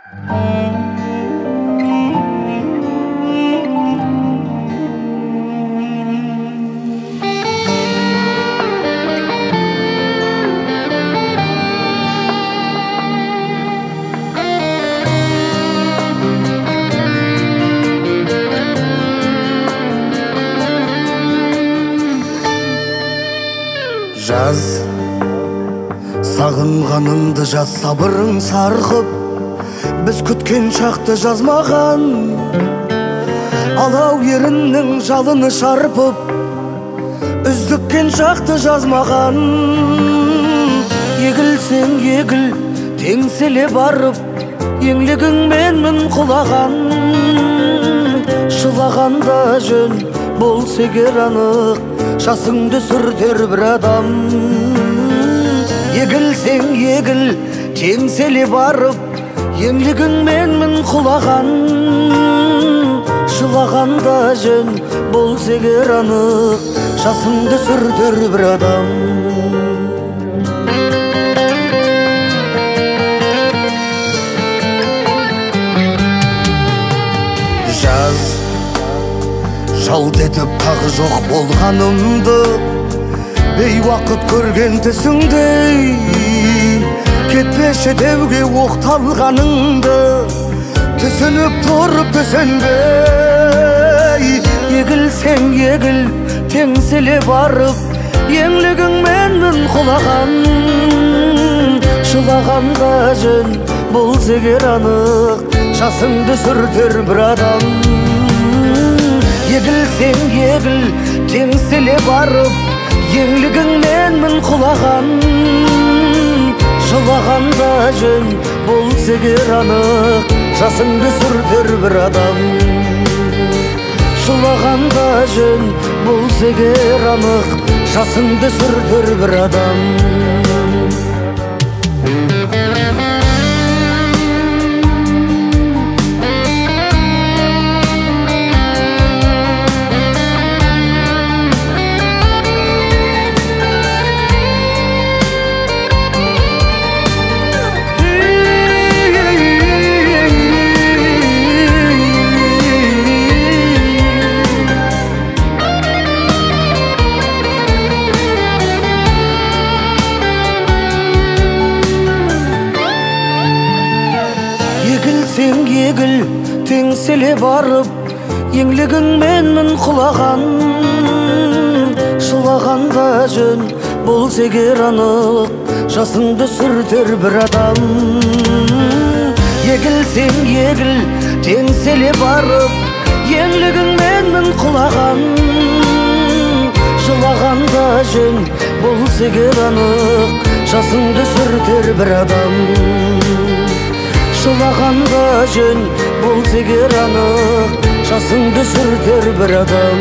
Жаз, сағынғанымды жаз, сабырың сарқып, біз күткен шақты жазмаған. Алау еріннің жалыны шарпып, үздіккен шақты жазмаған. Егілсең егіл, теңселе барып, еңлігіңменмін құлаған. Шылағанда жөн, болса егер анық, жасыңды сүртер бір адам. Егілсең егіл, теңселе барып, еңлігіңменмін құлаған. Жылағанда жөн, болса егер анық, жасыңды сүртер бір адам. Жаз, жалт етіп тағы жоқ болғанымды, бейуақыт көрген түсіңдей, кетпеші деуге оқталғаныңды, түсініп тұрып түсінбей. Егілсең егіл, теңселе барып, еңлігіңменмін құлаған. Жылағанда жөн, болса егер анық, жасыңды сүртер бір адам. Егілсең егіл, теңселе барып, еңлігіңменмін құлаған. Жылағанда жөн, болса егер анық, жасыңды сүртер бір адам. Жылағанда жөн, болса егер анық, жасыңды сүртер бір адам. Егілсең егіл, теңселе барып, еңлігіңменмін құлаған. Жылағанда жөн, болса егер анық, жасыңды сүртер бір адам. Егілсең егіл, теңселе барып, еңлігіңменмін құлаған. Жылағанда жөн, болса егер анық, жасыңды сүртер бір адам. Жылағанда жөн, болса егер анық, жасыңды сүртер бір адам.